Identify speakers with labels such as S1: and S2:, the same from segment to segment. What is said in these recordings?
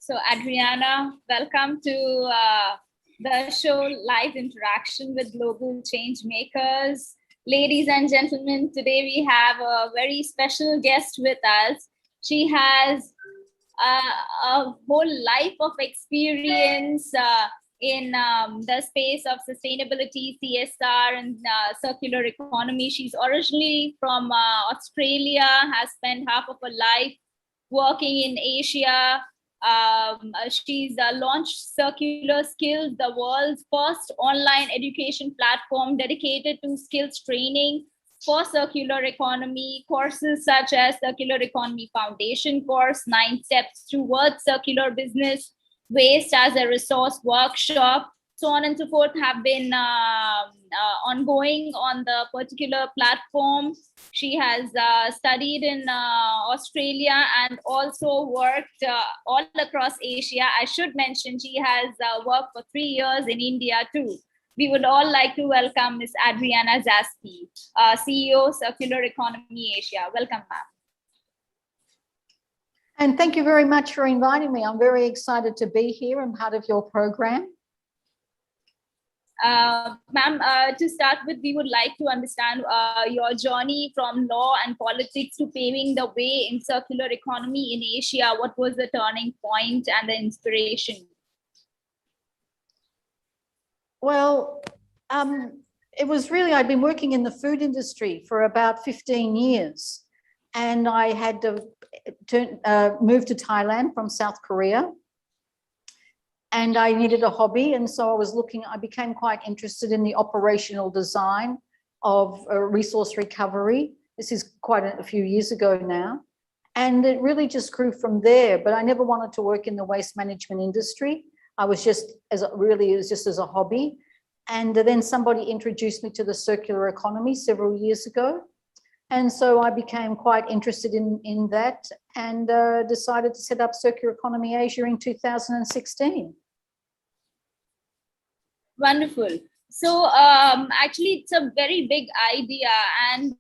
S1: So Adrienna, welcome to the show Live Interaction with Global Changemakers. Ladies and gentlemen, today we have a very special guest with us. She has a whole life of experience in the space of sustainability, CSR, and circular economy. She's originally from Australia, has spent half of her life working in Asia. She's launched Circular Skills, the world's first online education platform dedicated to skills training for circular economy. Courses such as Circular Economy Foundation course, 9 Steps Towards Circular Business, Waste as a Resource workshop, so on and so forth, have been ongoing on the particular platform. She has studied in Australia and also worked all across Asia. I should mention she has worked for 3 years in India too. We would all like to welcome Ms Adrienna Zsakay, CEO, Circular Economy Asia. Welcome, ma'am.
S2: And thank you very much for inviting me. I'm very excited to be here and part of your program.
S1: Ma'am, to start with, we would like to understand your journey from law and politics to paving the way in circular economy in Asia. What was the turning point and the inspiration?
S2: Well, it was really, I'd been working in the food industry for about 15 years. And I had to move to Thailand from South Korea. And I needed a hobby. And so I became quite interested in the operational design of resource recovery. This is quite a few years ago now. And it really just grew from there. But I never wanted to work in the waste management industry. I was just as a hobby. And then somebody introduced me to the circular economy several years ago. And so I became quite interested in that and decided to set up Circular Economy Asia in 2016.
S1: Wonderful. So actually, it's a very big idea. And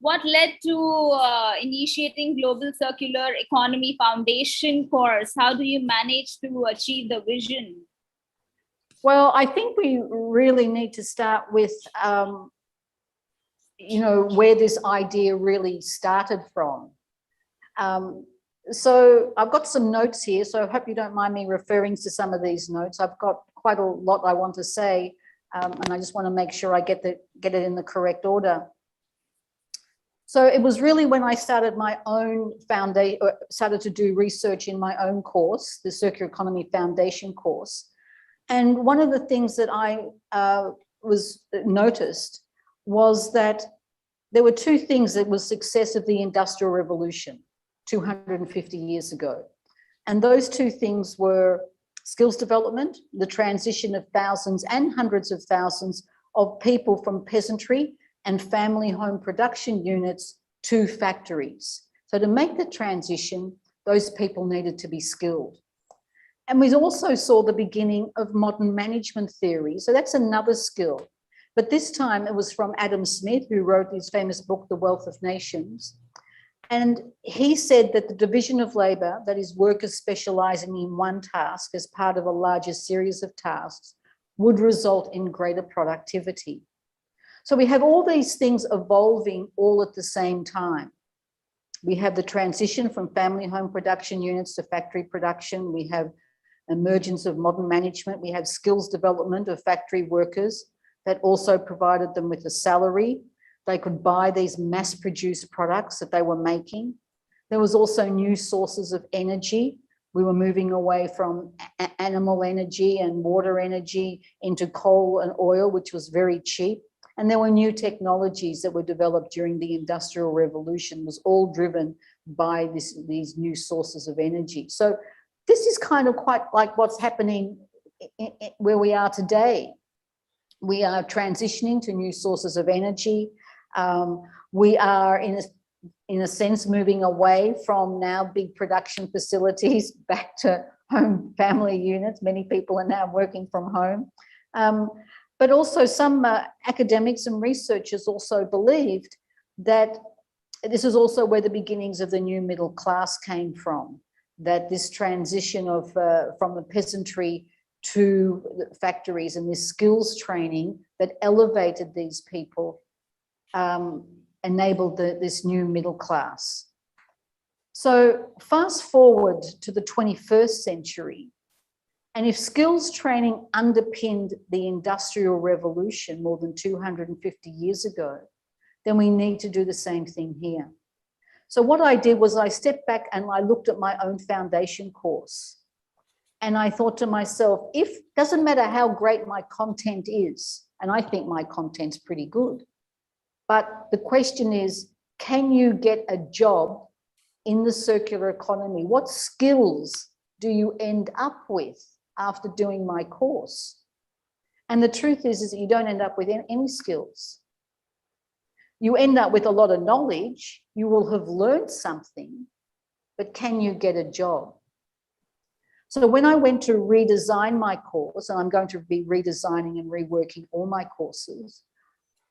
S1: what led to initiating Global Circular Economy Foundation course? How do you manage to achieve the vision?
S2: Well, I think we really need to start with where this idea really started from. So I've got some notes here, so I hope you don't mind me referring to some of these notes. I've got quite a lot I want to say, and I just want to make sure I get it in the correct order. So it was really when I started my own foundation, started to do research in my own course, the Circular Economy Foundation course. And one of the things that I noticed was that there were two things that was success of the Industrial Revolution 250 years ago. And those two things were skills development, the transition of thousands and hundreds of thousands of people from peasantry and family home production units to factories. So to make the transition, those people needed to be skilled. And we also saw the beginning of modern management theory. So that's another skill. But this time it was from Adam Smith, who wrote his famous book, The Wealth of Nations. And he said that the division of labor, that is workers specializing in one task as part of a larger series of tasks, would result in greater productivity. So we have all these things evolving all at the same time. We have the transition from family home production units to factory production. We have emergence of modern management. We have skills development of factory workers that also provided them with a salary. They could buy these mass-produced products that they were making. There was also new sources of energy. We were moving away from animal energy and water energy into coal and oil, which was very cheap. And there were new technologies that were developed during the Industrial Revolution. It was all driven by these new sources of energy. So this is kind of quite like what's happening where we are today. We are transitioning to new sources of energy. We are, in a sense, moving away from now big production facilities back to home family units. Many people are now working from home. But also some academics and researchers also believed that this is also where the beginnings of the new middle class came from. that this transition of from the peasantry to the factories and this skills training that elevated these people enabled this new middle class. So fast forward to the 21st century, and if skills training underpinned the Industrial Revolution more than 250 years ago, then we need to do the same thing here. So what I did was I stepped back and I looked at my own foundation course. And I thought to myself, doesn't matter how great my content is, and I think my content's pretty good, but the question is, can you get a job in the circular economy? What skills do you end up with after doing my course? And the truth is that you don't end up with any skills. You end up with a lot of knowledge. You will have learned something, but can you get a job? So when I went to redesign my course, and I'm going to be redesigning and reworking all my courses,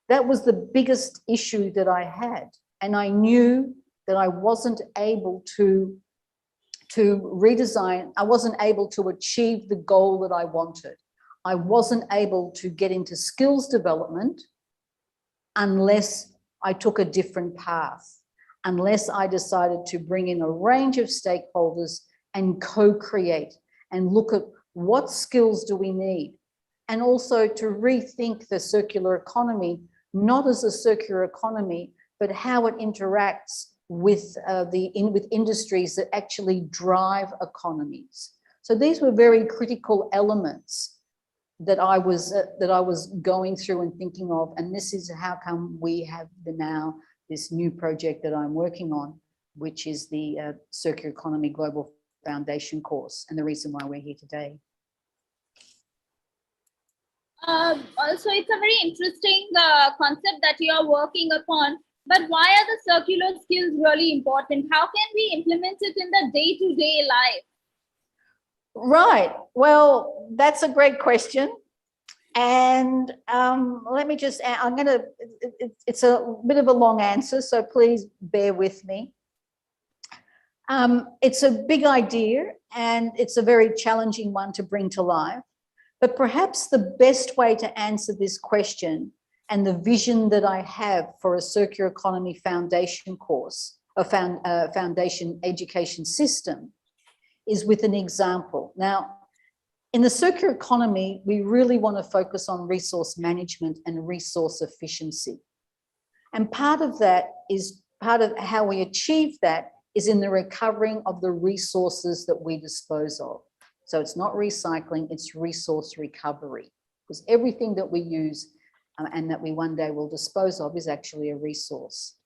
S2: that was the biggest issue that I had. And I knew that I wasn't able to redesign, I wasn't able to achieve the goal that I wanted. I wasn't able to get into skills development unless I took a different path, unless I decided to bring in a range of stakeholders and co-create and look at what skills do we need, and also to rethink the circular economy, not as a circular economy, but how it interacts with with industries that actually drive economies. So these were very critical elements that I was going through and thinking of, and this is how come we have now this new project that I'm working on, which is the Circular Economy Global Foundation course, and the reason why we're here today.
S1: Also, it's a very interesting concept that you are working upon, but why are the circular skills really important? How can we implement it in the day-to-day life?
S2: Right, well, that's a great question. And let me just, it's a bit of a long answer, so please bear with me. It's a big idea and it's a very challenging one to bring to life, but perhaps the best way to answer this question and the vision that I have for a circular economy foundation course, a foundation education system, is with an example. Now, in the circular economy, we really want to focus on resource management and resource efficiency. And part of how we achieve that is in the recovering of the resources that we dispose of. So it's not recycling, it's resource recovery, because everything that we use and that we one day will dispose of is actually a resource.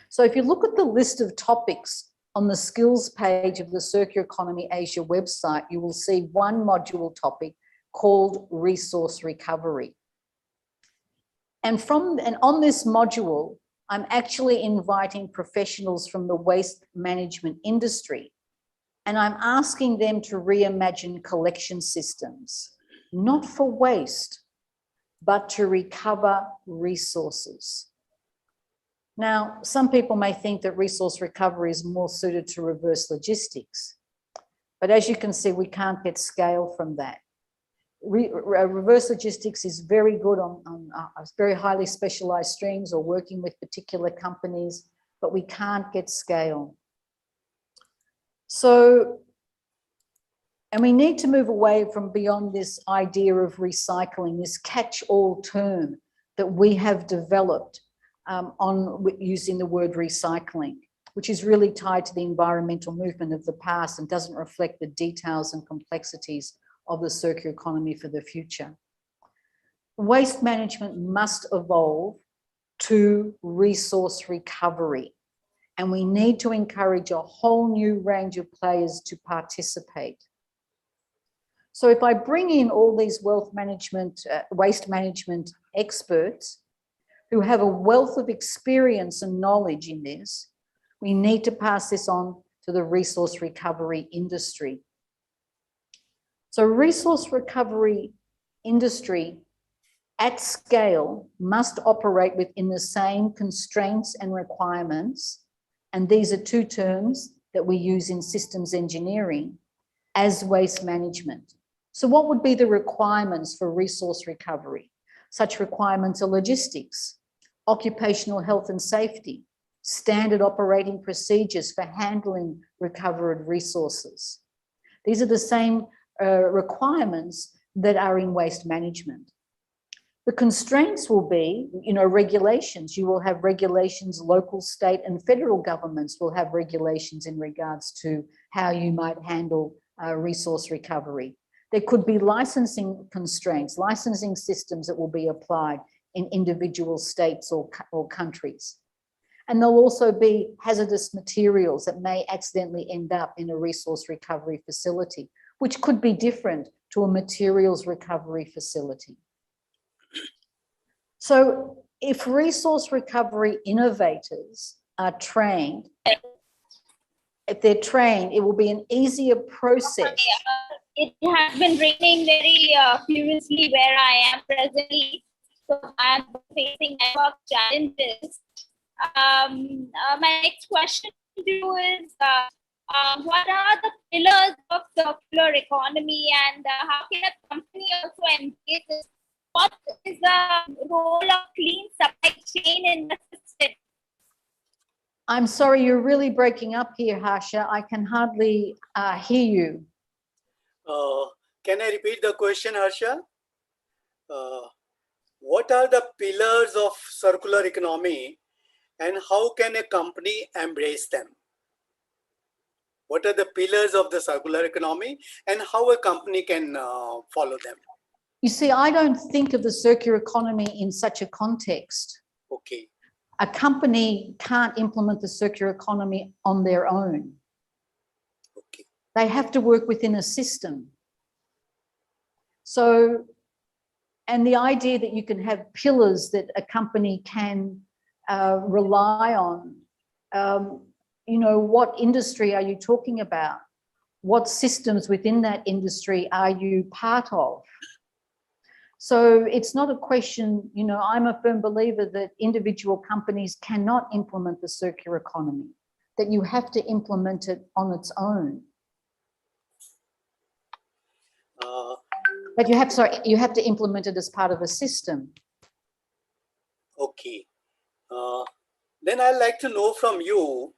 S2: So if you look at the list of topics on the skills page of the Circular Economy Asia website, you will see one module topic called resource recovery. And on this module, I'm actually inviting professionals from the waste management industry, and I'm asking them to reimagine collection systems, not for waste, but to recover resources. Now, some people may think that resource recovery is more suited to reverse logistics, but as you can see, we can't get scale from that. Reverse logistics is very good on very highly specialized streams or working with particular companies, but we can't get scale. So, and we need to move away from beyond this idea of recycling, this catch-all term that we have developed on using the word recycling, which is really tied to the environmental movement of the past and doesn't reflect the details and complexities of the circular economy for the future. Waste management must evolve to resource recovery, and we need to encourage a whole new range of players to participate. So if I bring in all these waste management experts who have a wealth of experience and knowledge in this, we need to pass this on to the resource recovery industry. So resource recovery industry at scale must operate within the same constraints and requirements. And these are two terms that we use in systems engineering as waste management. So what would be the requirements for resource recovery? Such requirements are logistics, occupational health and safety, standard operating procedures for handling recovered resources. These are the same requirements that are in waste management. The constraints will be, regulations. You will have regulations, local, state, and federal governments will have regulations in regards to how you might handle resource recovery. There could be licensing constraints, licensing systems that will be applied in individual states or countries. And there'll also be hazardous materials that may accidentally end up in a resource recovery facility, which could be different to a materials recovery facility. So if resource recovery innovators are trained, if they're trained, it will be an easier process.
S1: It has been raining very furiously where I am presently, so I'm facing network challenges. My next question to you is, what are the pillars of circular economy, and how can a company also engage this? What is the role of clean supply chain in the system?
S2: I'm sorry, you're really breaking up here, Harsha. I can hardly hear you.
S3: Can I repeat the question, Harsha? What are the pillars of circular economy and how can a company embrace them? What are the pillars of the circular economy and how a company can follow them?
S2: You see, I don't think of the circular economy in such a context.
S3: Okay.
S2: A company can't implement the circular economy on their own.
S3: Okay.
S2: They have to work within a system. So, and the idea that you can have pillars that a company can rely on, what industry are you talking about? What systems within that industry are you part of? So it's not a question, I'm a firm believer that individual companies cannot implement the circular economy, that you have to implement it on its own. But you have to implement it as part of a system.
S3: Okay. Then I'd like to know from you,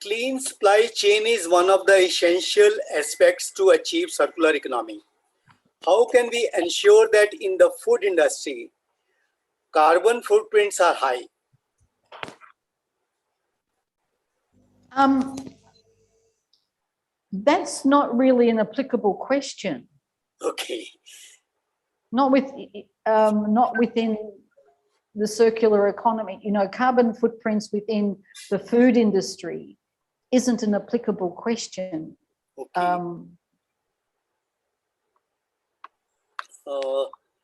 S3: clean supply chain is one of the essential aspects to achieve circular economy. How can we ensure that in the food industry, carbon footprints are high?
S2: That's not really an applicable question.
S3: Okay.
S2: Not within the circular economy. Carbon footprints within the food industry isn't an applicable question.
S3: Okay.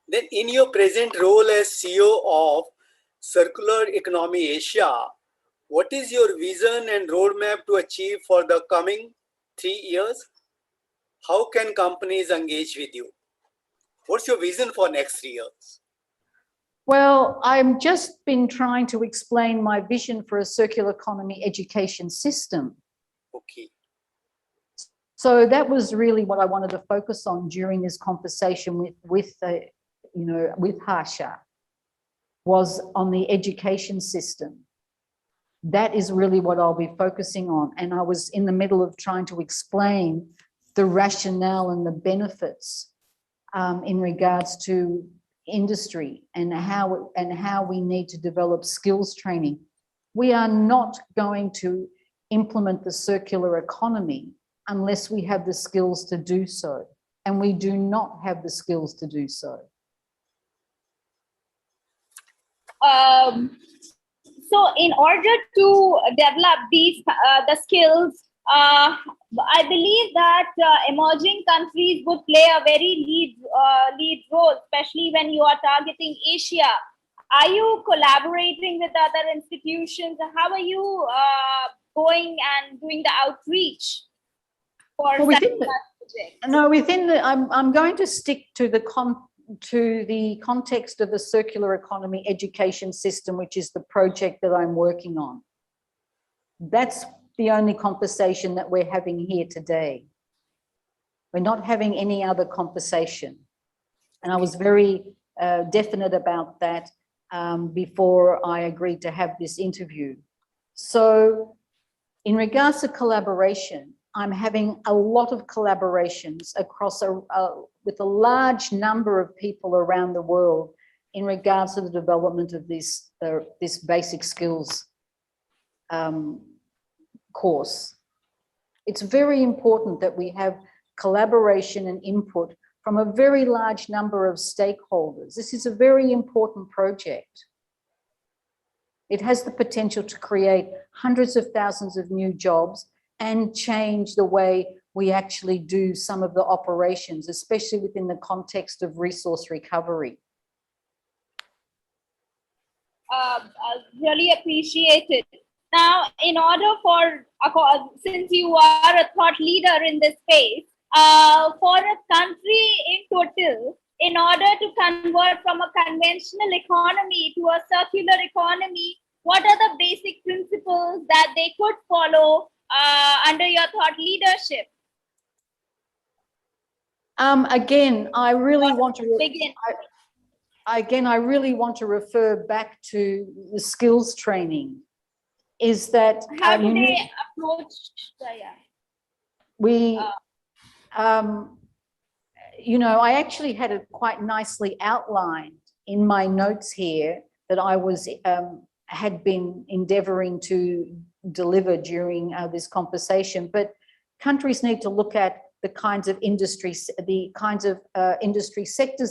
S3: Then in your present role as CEO of Circular Economy Asia, what is your vision and roadmap to achieve for the coming 3 years? How can companies engage with you? What's your vision for next 3 years?
S2: Well, I've just been trying to explain my vision for a circular economy education system.
S3: Okay.
S2: So that was really what I wanted to focus on during this conversation with Harsha, was on the education system. That is really what I'll be focusing on. And I was in the middle of trying to explain the rationale and the benefits in regards to industry and how we need to develop skills training. We are not going to implement the circular economy unless we have the skills to do so. And we do not have the skills to do so.
S1: So in order to develop these the skills, I believe that emerging countries would play a very lead role, especially when you are targeting Asia. Are you collaborating with other institutions? How are you going and doing the outreach for such projects?
S2: I'm going to stick to the context of the circular economy education system, which is the project that I'm working on. That's the only conversation that we're having here today. We're not having any other conversation. And I was very definite about that before I agreed to have this interview. So in regards to collaboration, I'm having a lot of collaborations across with a large number of people around the world in regards to the development of this basic skills course. It's very important that we have collaboration and input from a very large number of stakeholders. This is a very important project. It has the potential to create hundreds of thousands of new jobs and change the way we actually do some of the operations, especially within the context of resource recovery.
S1: Really appreciate it. Now, in order for, since you are a thought leader in this space, for a country in total, in order to convert from a conventional economy to a circular economy, what are the basic principles that they could follow under your thought leadership?
S2: Again, I really want to
S1: begin.
S2: I really want to refer back to the skills training. Is that
S1: how do they approach?
S2: We, you know, I actually had it quite nicely outlined in my notes here that I was had been endeavouring to deliver during this conversation. But countries need to look at the kinds of industry sectors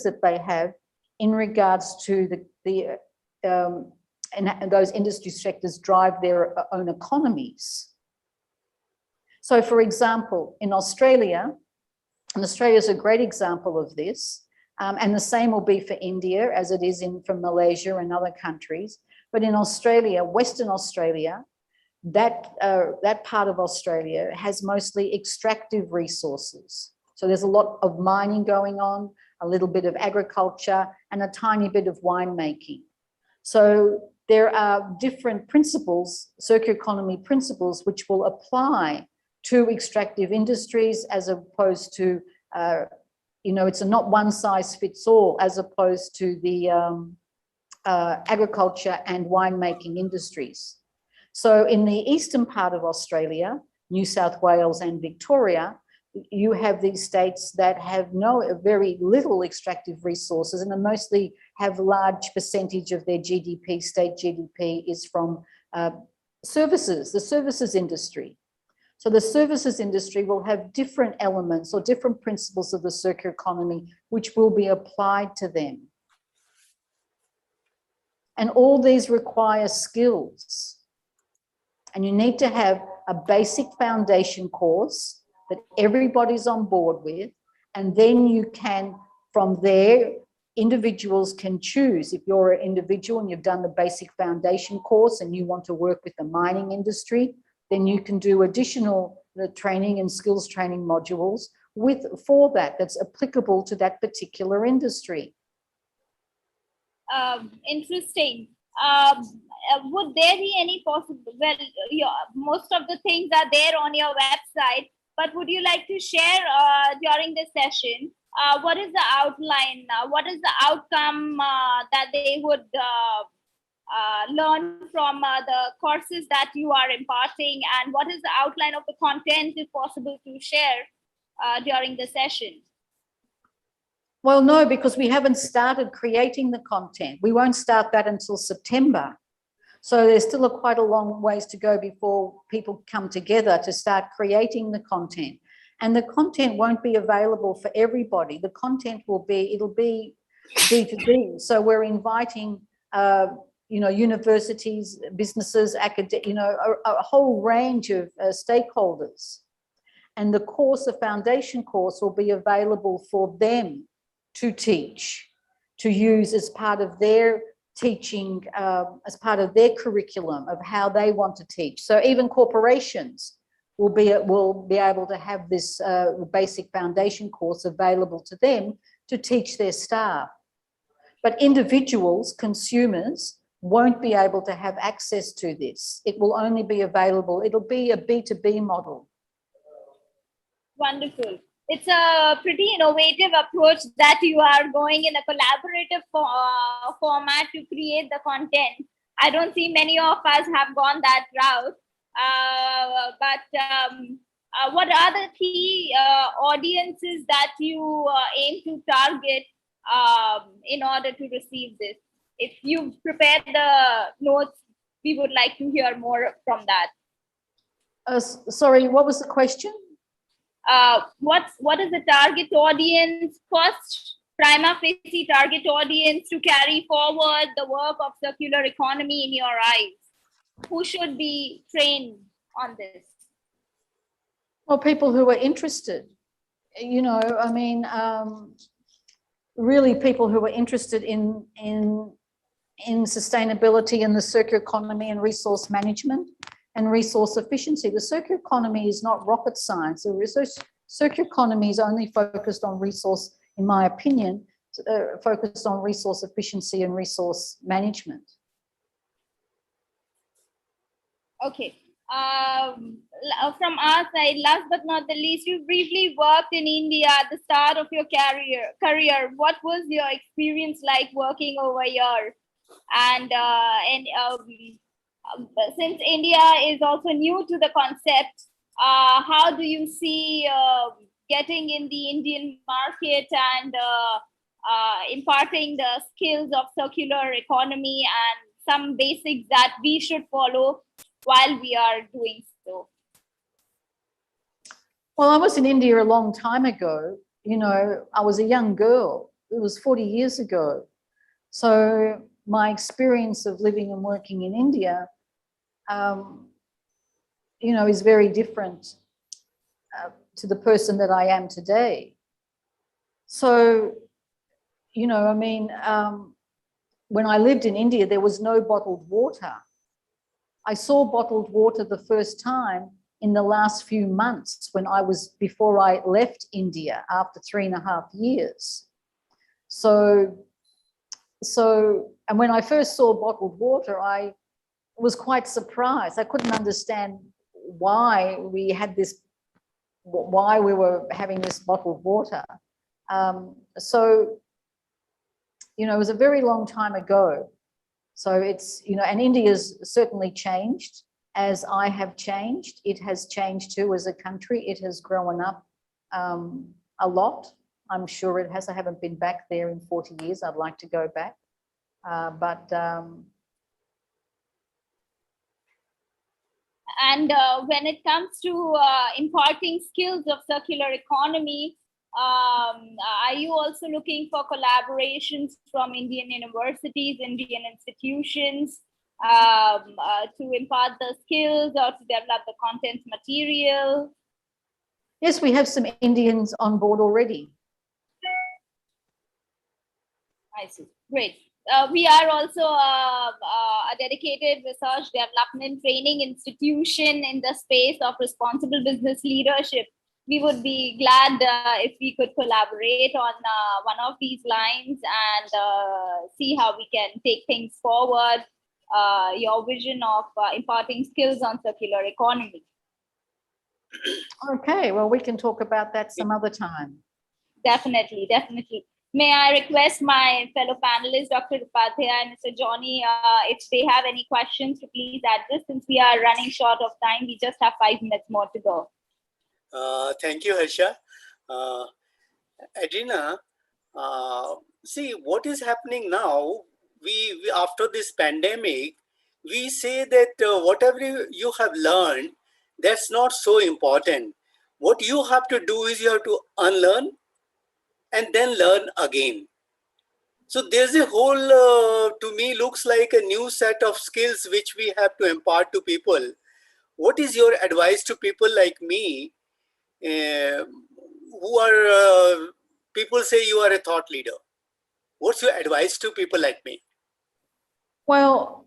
S2: that they have in regards to and those industry sectors drive their own economies. So, for example, in Australia, and Australia is a great example of this, and the same will be for India as it is for Malaysia and other countries. But in Australia, Western Australia, that part of Australia has mostly extractive resources. So there's a lot of mining going on, a little bit of agriculture, and a tiny bit of winemaking. So there are different principles, circular economy principles, which will apply to extractive industries as opposed to, you know, it's not one size fits all as opposed to the agriculture and winemaking industries. So in the eastern part of Australia, New South Wales and Victoria, you have these states that have very little extractive resources and mostly have large percentage of their GDP, state GDP, is from services, the services industry. So the services industry will have different elements or different principles of the circular economy which will be applied to them. And all these require skills. And you need to have a basic foundation course that everybody's on board with, and then you can, from there, individuals can choose. If you're an individual and you've done the basic foundation course and you want to work with the mining industry, then you can do additional training and skills training modules for that's applicable to that particular industry.
S1: Interesting. Would there be any possible, most of the things are there on your website, but would you like to share during this session, what is the outline, what is the outcome that they would learn from the courses that you are imparting, and what is the outline of the content, if possible, to share during the session?
S2: Well, no, because we haven't started creating the content. We won't start that until September. So there's still quite a long ways to go before people come together to start creating the content. And the content won't be available for everybody. The content it'll be B2B. So we're inviting, you know, universities, businesses, you know, a whole range of stakeholders. And the course, the foundation course, will be available for them to teach, to use as part of their teaching, as part of their curriculum of how they want to teach. So even corporations will be able to have this basic foundation course available to them to teach their staff. But individuals, consumers, won't be able to have access to this. It will only be available, it'll be a B2B model.
S1: Wonderful. It's a pretty innovative approach that you are going in a collaborative format to create the content. I don't see many of us have gone that route. What are the key audiences that you aim to target in order to receive this? If you prepared the notes, we would like to hear more from that.
S2: Sorry, what was the question?
S1: What is the target audience, first prima facie target audience to carry forward the work of circular economy in your eyes? Who should be trained on this?
S2: Well, people who are interested, you know, I mean, really people who are interested in sustainability and the circular economy and resource management and resource efficiency. The circular economy is not rocket science. The circular economy is only focused on resource, in my opinion, focused on resource efficiency and resource management.
S1: Okay. From our side, last but not the least, you briefly worked in India at the start of your career. What was your experience like working over here? And since India is also new to the concept, how do you see getting in the Indian market and imparting the skills of circular economy and some basics that we should follow while we are doing so?
S2: Well, I was in India a long time ago. You know, I was a young girl. It was 40 years ago. So my experience of living and working in India, you know, is very different to the person that I am today. So, you know, I mean, when I lived in India, there was no bottled water. I saw bottled water the first time in the last few months before I left India after 3.5 years. So, and when I first saw bottled water, I was quite surprised. I couldn't understand why we were having this bottled water. So, you know, it was a very long time ago. So it's, you know, and India's certainly changed as I have changed. It has changed too as a country. It has grown up a lot. I'm sure it has. I haven't been back there in 40 years. I'd like to go back.
S1: And when it comes to imparting skills of circular economy, are you also looking for collaborations from Indian universities, Indian institutions to impart the skills or to develop the content material?
S2: Yes, we have some Indians on board already.
S1: I see. Great. We are also a dedicated research development training institution in the space of responsible business leadership. We would be glad if we could collaborate on one of these lines and see how we can take things forward, your vision of imparting skills on circular economy.
S2: Okay, well, we can talk about that some other time.
S1: Definitely, definitely. May I request my fellow panelists, Dr. Upadhyay and Mr. Johnny, if they have any questions to please address, since we are running short of time. We just have 5 minutes more to go.
S3: Thank you, Harsha. Adrienna, see what is happening now. We after this pandemic, we say that whatever you have learned, that's not so important. What you have to do is you have to unlearn and then learn again. So there's a whole, to me, looks like a new set of skills which we have to impart to people. What is your advice to people like me, who are, people say you are a thought leader? What's your advice to people like me?
S2: Well,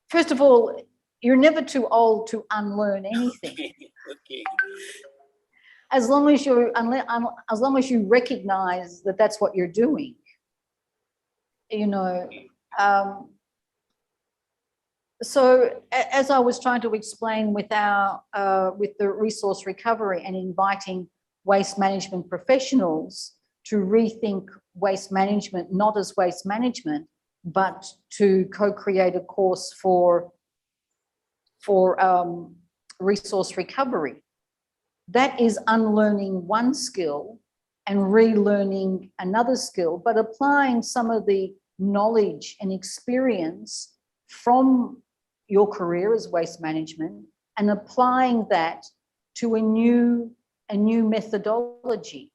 S2: first of all, you're never too old to unlearn anything.
S3: Okay.
S2: As long as you recognize that that's what you're doing, you know, So as I was trying to explain with with the resource recovery and inviting waste management professionals to rethink waste management, not as waste management, but to co-create a course for resource recovery. That is unlearning one skill and relearning another skill, but applying some of the knowledge and experience from your career as waste management and applying that to a new methodology.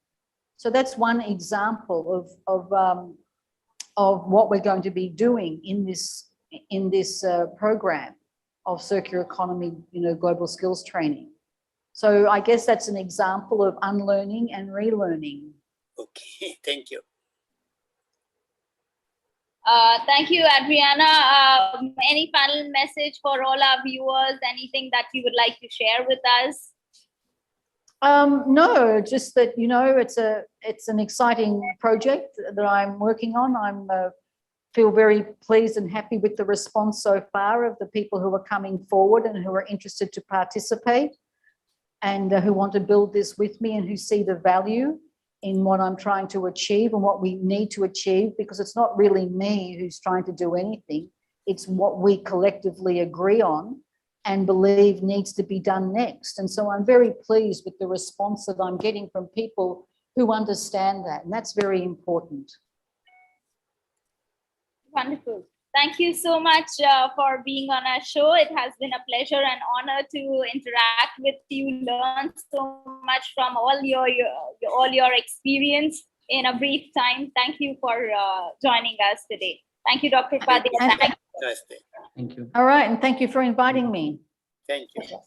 S2: So that's one example of what we're going to be doing in this program of circular economy, global skills training. So I guess that's an example of unlearning and relearning.
S3: Okay, thank you.
S1: Thank you, Adrienna. Any final message for all our viewers? Anything that you would like to share with us?
S2: No, just that, it's an exciting project that I'm working on. I feel very pleased and happy with the response so far of the people who are coming forward and who are interested to participate and who want to build this with me and who see the value in what I'm trying to achieve and what we need to achieve, because it's not really me who's trying to do anything. It's what we collectively agree on and believe needs to be done next. And so I'm very pleased with the response that I'm getting from people who understand that, and that's very important.
S1: Wonderful. Thank you so much for being on our show. It has been a pleasure and honor to interact with you, learn so much from all your experience in a brief time. Thank you for joining us today. Thank you, Dr. Upadhyay.
S2: Thank you. All right, and thank you for inviting me.
S3: Thank you.